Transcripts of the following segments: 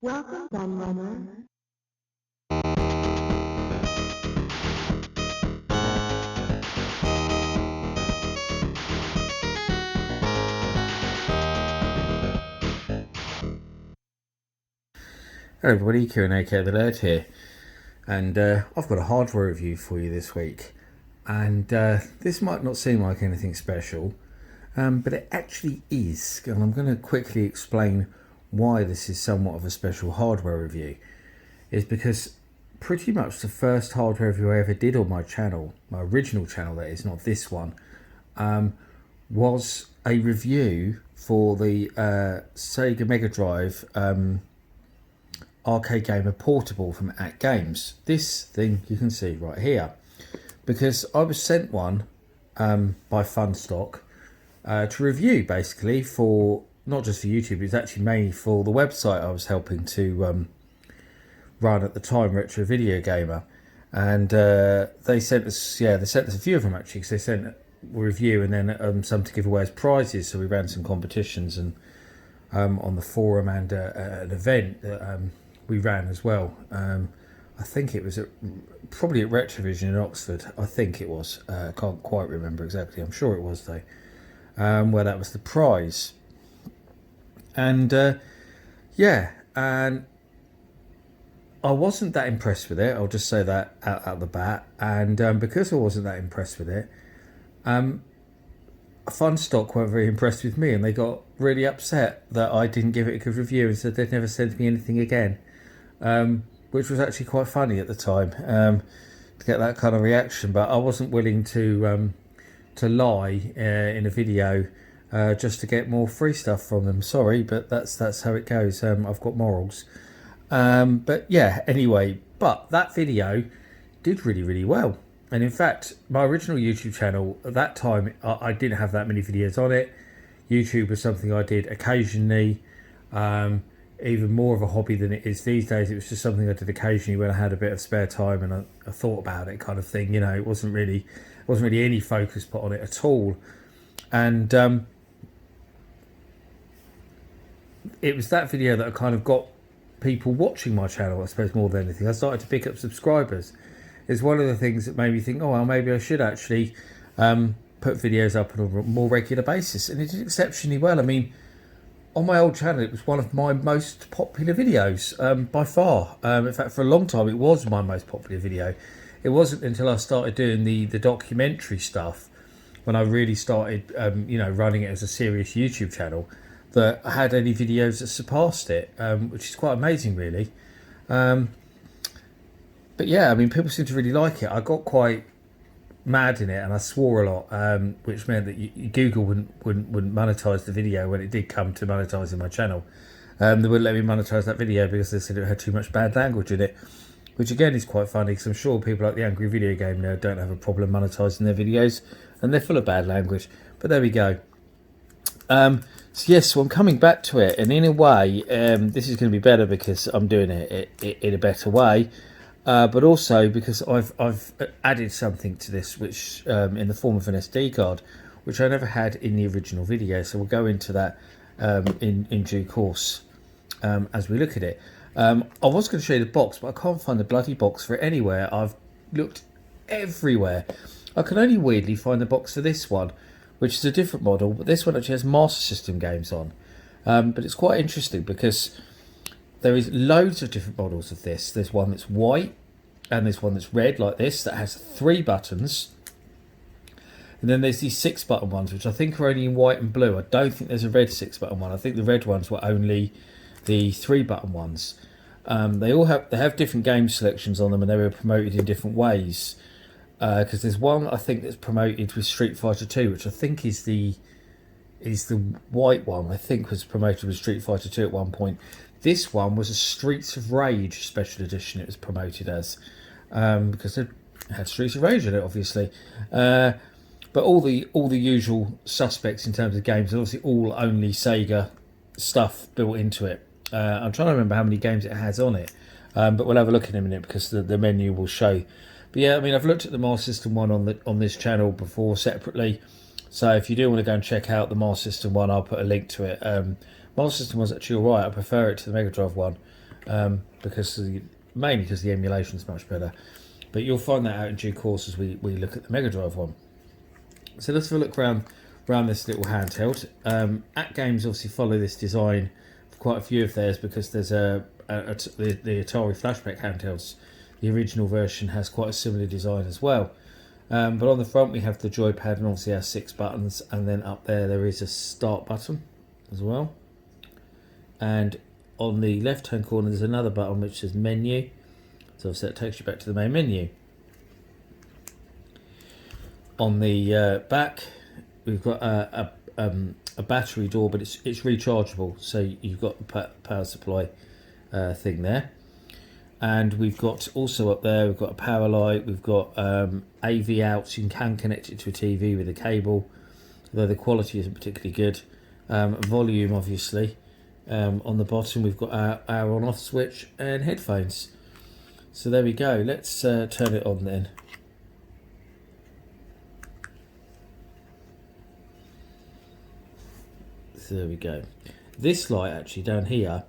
Welcome, Gunrunner. Hello everybody, Kieran aka The Laird here, and I've got a hardware review for you this week, and this might not seem like anything special, but it actually is, and I'm going to quickly explain why this is somewhat of a special hardware review. Is because pretty much the first hardware review I ever did on my channel, my original channel that is, not this one, was a review for the Sega Mega Drive arcade gamer portable from AtGames. This thing you can see right here, because I was sent one by Funstock to review, basically, for not just for YouTube. It's actually mainly for the website I was helping to run at the time, Retro Video Gamer, and they sent us a few of them actually, because they sent a review and then some to give away as prizes. So we ran some competitions and on the forum, and an event that we ran as well. I think it was probably at Retrovision in Oxford. I think it was. I can't quite remember exactly. I'm sure it was though. Where that was the prize. And and I wasn't that impressed with it. I'll just say that out the bat. And because I wasn't that impressed with it, Funstock weren't very impressed with me, and they got really upset that I didn't give it a good review and said they'd never send me anything again, which was actually quite funny at the time, to get that kind of reaction. But I wasn't willing to lie in a video just to get more free stuff from them. Sorry, but that's how it goes. I've got morals. But yeah, anyway, but that video did really, really well. And in fact, my original YouTube channel, at that time, I didn't have that many videos on it. YouTube was something I did occasionally, even more of a hobby than it is these days. It was just something I did occasionally when I had a bit of spare time and I thought about it, kind of thing. You know, it wasn't really any focus put on it at all. And it was that video that I kind of got people watching my channel, I suppose, more than anything. I started to pick up subscribers. It's one of the things that made me think, oh, well, maybe I should actually put videos up on a more regular basis. And it did exceptionally well. I mean, on my old channel, it was one of my most popular videos by far. In fact, for a long time, it was my most popular video. It wasn't until I started doing the documentary stuff, when I really started, running it as a serious YouTube channel, that I had any videos that surpassed it, which is quite amazing, really. But yeah, I mean, people seem to really like it. I got quite mad in it, and I swore a lot, which meant that Google wouldn't monetize the video when it did come to monetizing my channel. They wouldn't let me monetize that video because they said it had too much bad language in it, which again is quite funny, because I'm sure people like the Angry Video Game Nerd don't have a problem monetizing their videos, and they're full of bad language. But there we go. So I'm coming back to it, and in a way, this is going to be better because I'm doing it in a better way. But also because I've added something to this, which in the form of an SD card, which I never had in the original video. So we'll go into that in due course as we look at it. I was going to show you the box, but I can't find the bloody box for it anywhere. I've looked everywhere. I can only weirdly find the box for this one, which is a different model, but this one actually has Master System games on. But it's quite interesting because there is loads of different models of this. There's one that's white, and there's one that's red like this, that has 3 buttons. And then there's these 6-button ones, which I think are only in white and blue. I don't think there's a red 6-button one. I think the red ones were only the 3-button ones. They have different game selections on them, and they were promoted in different ways. Because there's one I think that's promoted with Street Fighter 2, which I think is the white one. I think was promoted with Street Fighter 2 at one point. This one was a Streets of Rage special edition. It was promoted as, because it had Streets of Rage in it, obviously. But all the usual suspects in terms of games, and obviously all only Sega stuff built into it. I'm trying to remember how many games it has on it, but we'll have a look in a minute because the menu will show. But yeah, I mean, I've looked at the Master System one on this channel before separately. So if you do want to go and check out the Master System one, I'll put a link to it. Master System was actually alright. I prefer it to the Mega Drive one. mainly because the emulation is much better. But you'll find that out in due course as we look at the Mega Drive one. So let's have a look around this little handheld. AtGames obviously follow this design for quite a few of theirs, because there's the Atari Flashback handhelds. The original version has quite a similar design as well. But on the front we have the joypad and obviously our 6 buttons, and then up there is a start button as well. And on the left hand corner there's another button which says menu. So that takes you back to the main menu. On the back we've got a battery door, but it's rechargeable, so you've got the power supply thing there. And we've got also up there, we've got a power light, we've got AV outs. You can connect it to a TV with a cable, though the quality isn't particularly good. Volume, obviously. On the bottom we've got our on off switch and headphones. So there we go. Let's turn it on then. So there we go. This light actually down here,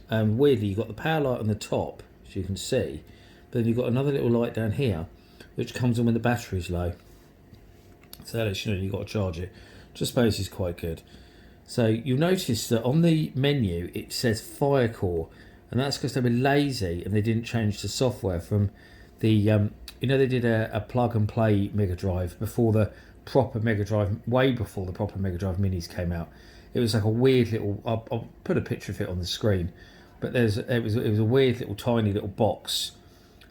weirdly you've got the power light on the top, as you can see, but then you've got another little light down here which comes on when the battery's low. So that lets you know you've got to charge it, which I suppose is quite good. So you'll notice that on the menu it says Fire Core, and that's because they were lazy and they didn't change the software from the they did a plug and play Mega Drive before the proper Mega Drive, way before the proper Mega Drive Minis came out. It was like a weird little, I'll put a picture of it on the screen, but it was a weird little tiny little box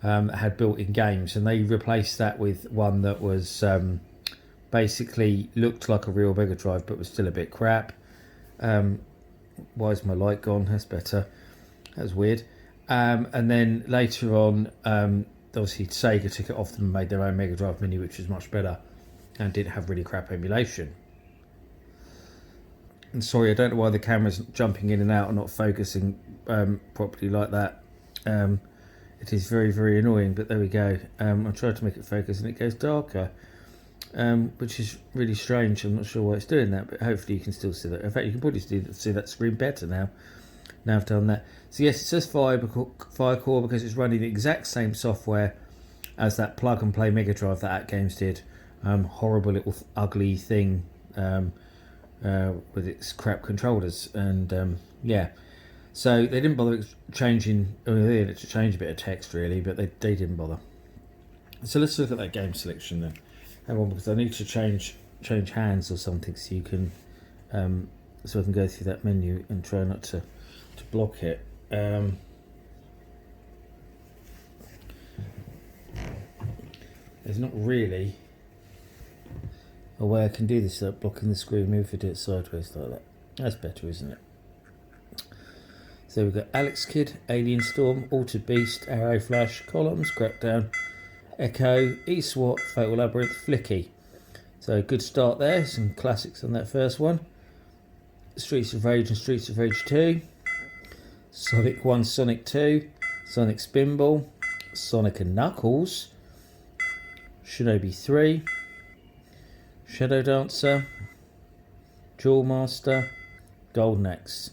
that had built-in games, and they replaced that with one that was basically looked like a real Mega Drive but was still a bit crap. Why is my light gone? That's better. That was weird. And then later on, obviously Sega took it off them and made their own Mega Drive Mini, which was much better and didn't have really crap emulation. And sorry, I don't know why the camera's jumping in and out and not focusing properly like that. It is very, very annoying, but there we go. I tried to make it focus and it goes darker, which is really strange. I'm not sure why it's doing that, but hopefully you can still see that. In fact, you can probably see that screen better now I've done that. So yes, it says Fire Core because it's running the exact same software as that plug and play Mega Drive that AtGames did. Horrible little ugly thing with its crap controllers, and yeah. So they didn't bother changing. I mean, they had to change a bit of text really, but they didn't bother. So let's look at that game selection then. Hang on, because I need to change hands or something so you can so I can go through that menu and try not to block it. There's not really a way I can do this without blocking the screen. Maybe if I do it sideways like that. That's better, isn't it? So we've got Alex Kidd, Alien Storm, Altered Beast, Arrow Flash, Columns, Crackdown, Echo, E-SWAT, Fatal Labyrinth, Flicky. So good start there. Some classics on that first one. Streets of Rage and Streets of Rage 2. Sonic 1, Sonic 2, Sonic Spinball, Sonic and Knuckles, Shinobi 3, Shadow Dancer, Duel Master, Golden Axe.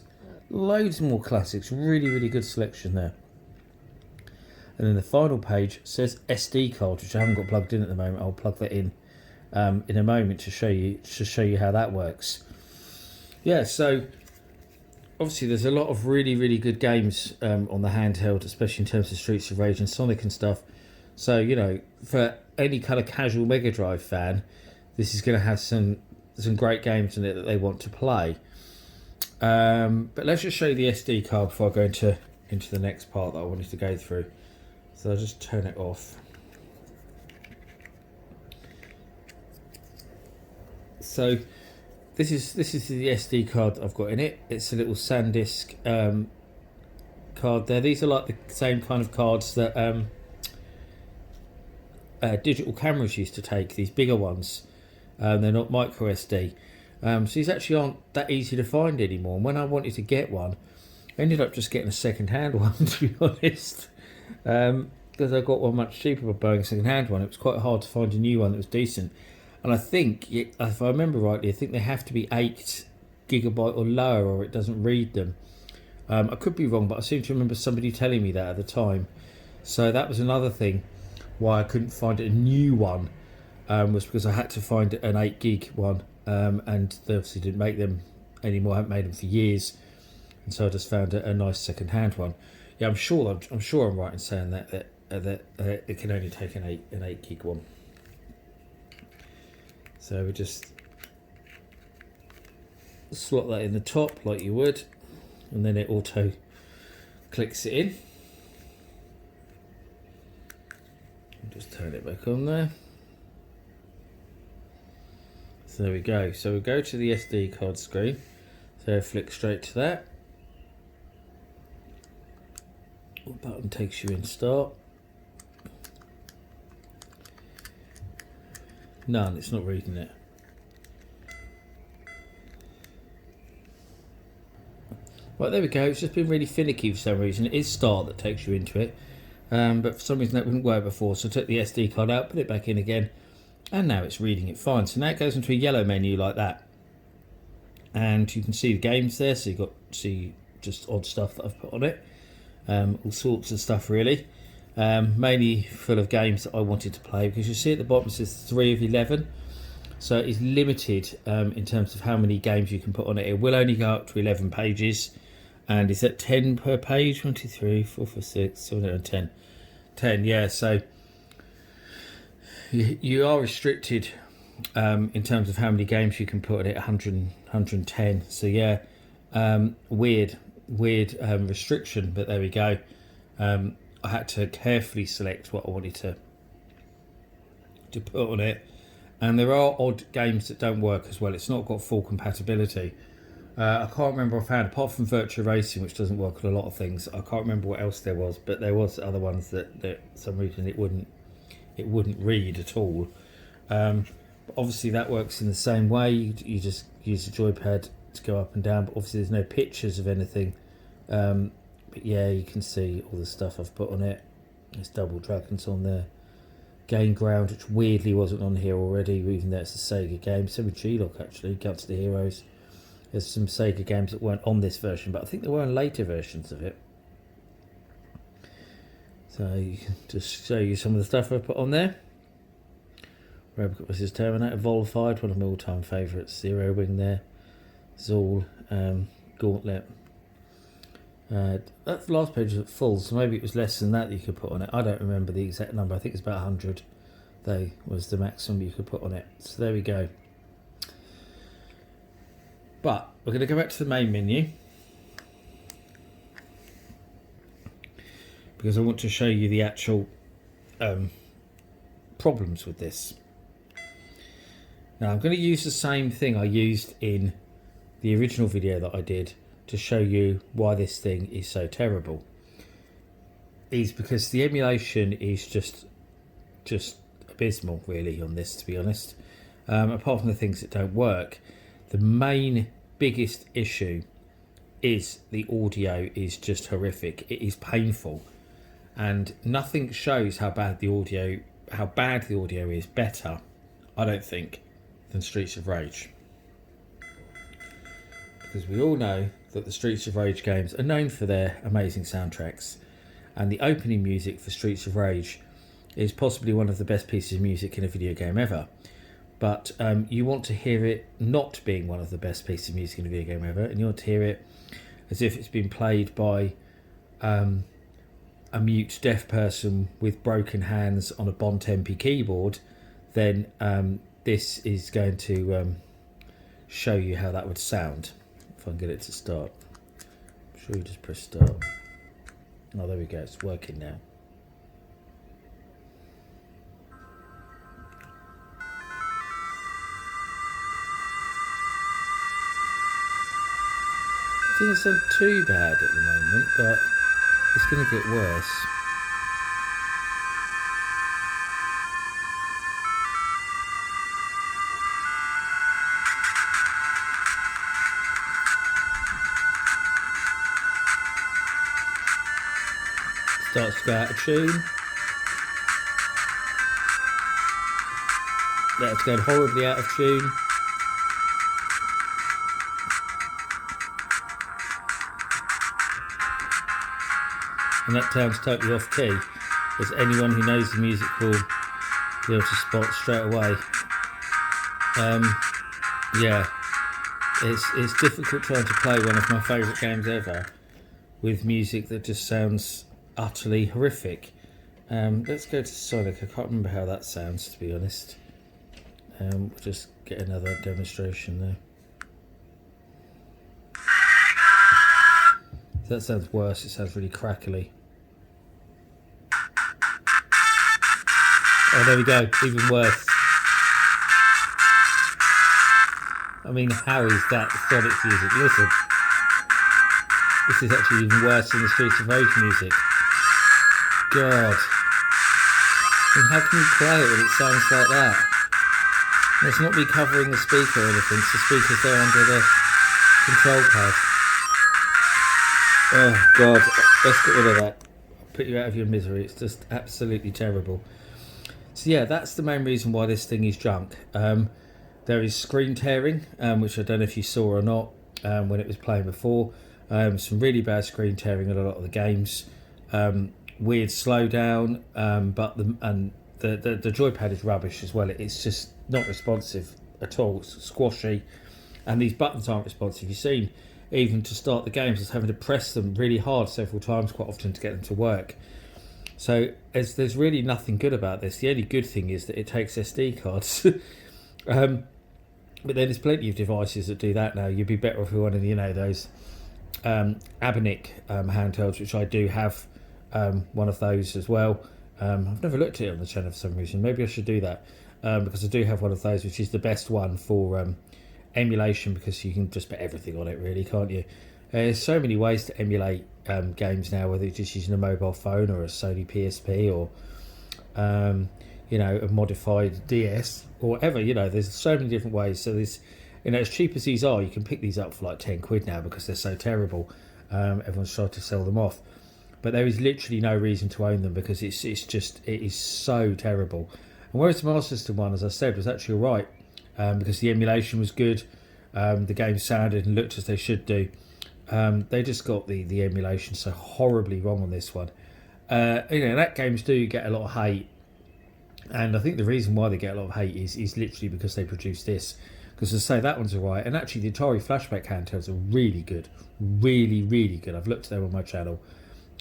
Loads more classics, really, really good selection there. And then the final page says SD card, which I haven't got plugged in at the moment. I'll plug that in a moment to show you how that works. Yeah, so obviously there's a lot of really, really good games on the handheld, especially in terms of Streets of Rage and Sonic and stuff. So, you know, for any kind of casual Mega Drive fan, this is going to have some great games in it that they want to play. But let's just show you the SD card before I go into the next part that I wanted to go through. So I'll just turn it off. So this is the SD card I've got in it. It's a little SanDisk card there. These are like the same kind of cards that digital cameras used to take, these bigger ones. They're not micro SD. So these actually aren't that easy to find anymore. And when I wanted to get one, I ended up just getting a second-hand one, to be honest. Because I got one much cheaper by buying a second-hand one. It was quite hard to find a new one that was decent. And I think, if I remember rightly, I think they have to be 8 GB or lower or it doesn't read them. I could be wrong, but I seem to remember somebody telling me that at the time. So that was another thing why I couldn't find a new one, was because I had to find an 8 gig one, and they obviously didn't make them anymore. I haven't made them for years, and so I just found a nice second-hand one. Yeah, I'm sure I'm right in saying that it can only take an 8 gig one. So we just slot that in the top like you would, and then it auto clicks it in. Just turn it back on there. So there we go. So we go to the SD card screen. So flick straight to that. What button takes you in start? None, it's not reading it. Right, there we go. It's just been really finicky for some reason. It is start that takes you into it. But for some reason that wouldn't work before. So I took the SD card out, put it back in again, and now it's reading it fine. So now it goes into a yellow menu like that. And you can see the games there. So you've got see just odd stuff that I've put on it. All sorts of stuff really. Mainly full of games that I wanted to play, because you see at the bottom it says 3 of 11. So it's limited in terms of how many games you can put on it. It will only go up to 11 pages, and it's at 10 per page. 1, 2, 3, 4, 5, 6, 7, 8, 10. 10, yeah. So you are restricted in terms of how many games you can put on it. 100, 110. So yeah, weird restriction, but there we go. I had to carefully select what I wanted to put on it, and there are odd games that don't work as well. It's not got full compatibility. I can't remember offhand, apart from Virtua Racing, which doesn't work on a lot of things. I can't remember what else there was, but there was other ones that for some reason it wouldn't read at all. But obviously that works in the same way. You just use the joypad to go up and down, but obviously there's no pictures of anything. But yeah, you can see all the stuff I've put on it. There's Double Dragons on there. Game Ground, which weirdly wasn't on here already, even though it's a Sega game. So with G-Lock actually, Guts of the Heroes. There's some Sega games that weren't on this version, but I think there were later versions of it. So you can just show you some of the stuff I put on there. Robocop vs Terminator, Volified, one of my all-time favourites. Zero Wing there. Zool, Gauntlet. That last page was full, so maybe it was less than that you could put on it. I don't remember the exact number. I think it's about 100. They was the maximum you could put on it. So there we go. But we're going to go back to the main menu, because I want to show you the actual problems with this. Now I'm going to use the same thing I used in the original video that I did to show you why this thing is so terrible. Is because the emulation is just abysmal really on this, to be honest. Apart from the things that don't work, the main biggest issue is the audio is just horrific. It is painful, and nothing shows how bad the audio is better, I don't think, than Streets of Rage. Because we all know that the Streets of Rage games are known for their amazing soundtracks, and the opening music for Streets of Rage is possibly one of the best pieces of music in a video game ever. But you want to hear it not being one of the best pieces of music in a video game ever, and you want to hear it as if it's been played by a mute deaf person with broken hands on a Bontempi keyboard. Then this is going to show you how that would sound. If I can get it to start. I'm sure you just press start. Oh, there we go, it's working now. It doesn't sound too bad at the moment, but it's going to get worse. Starts to go out of tune. That's going horribly out of tune. and that sounds totally off key, as anyone who knows the music will be able to spot straight away. Yeah, it's difficult trying to play one of my favourite games ever with music that just sounds utterly horrific. Let's go to Sonic. I can't remember how that sounds, to be honest. We'll just get another demonstration there. That sounds worse. It sounds really crackly. Oh, there we go. Even worse. I mean, how is that Sonic music? Listen. This is actually even worse than the Streets of Rage music. God. I mean, how can you play it when it sounds like that? And it's not me covering the speaker or anything. It's the speakers there under the control pad. Oh God, let's get rid of that. I'll put you out of your misery. It's just absolutely terrible. So yeah, that's the main reason why this thing is junk. There is screen tearing, which I don't know if you saw or not when it was playing before. Some really bad screen tearing in a lot of the games. Weird slowdown, but the joypad is rubbish as well. It's just not responsive at all. It's squashy, and these buttons aren't responsive. You've seen, even to start the games, I was having to press them really hard several times quite often to get them to work. So there's really nothing good about this. The only good thing is that it takes SD cards. But there's plenty of devices that do that now. You'd be better off with one of those Abanic handhelds, which I do have one of those as well. I've never looked at it on the channel for some reason. Maybe I should do that, because I do have one of those, which is the best one for emulation, because you can just put everything on it, really, can't you? There's so many ways to emulate games now, whether it's just using a mobile phone or a Sony PSP or a modified DS or whatever. There's so many different ways. So there's, as cheap as these are, you can pick these up for like 10 quid now because they're so terrible. Everyone's tried to sell them off, but there is literally no reason to own them because it is so terrible. And whereas the Master System one, as I said, was actually alright, because the emulation was good, the game sounded and looked as they should do. They just got the emulation so horribly wrong on this one. AtGames do get a lot of hate, and I think the reason why they get a lot of hate is literally because they produce this. Because as I say, that one's alright, and actually the Atari Flashback handhelds are really good, really, really good. I've looked at them on my channel,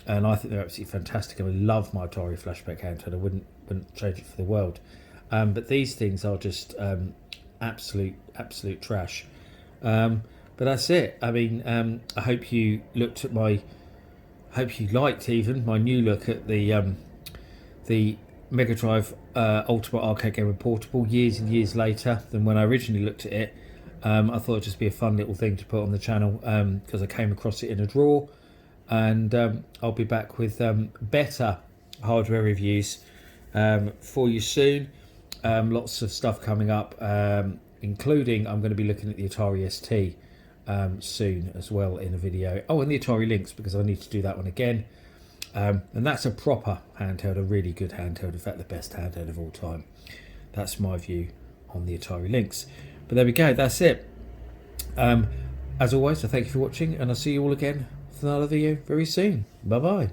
and I think they're absolutely fantastic. And I love my Atari Flashback handheld. I wouldn't trade it for the world. But these things are just absolute trash. But that's it. I mean, I hope you looked at hope you liked even my new look at the Mega Drive Ultimate Arcade Game Portable years and years later than when I originally looked at it. I thought it'd just be a fun little thing to put on the channel, because I came across it in a drawer, and I'll be back with better hardware reviews for you soon. Lots of stuff coming up, including I'm going to be looking at the Atari ST soon as well in a video. Oh, and the Atari Lynx, because I need to do that one again. And that's a proper handheld, a really good handheld, in fact the best handheld of all time. That's my view on the Atari Lynx. But there we go, that's it. As always, I thank you for watching, and I'll see you all again for another video very soon. Bye bye.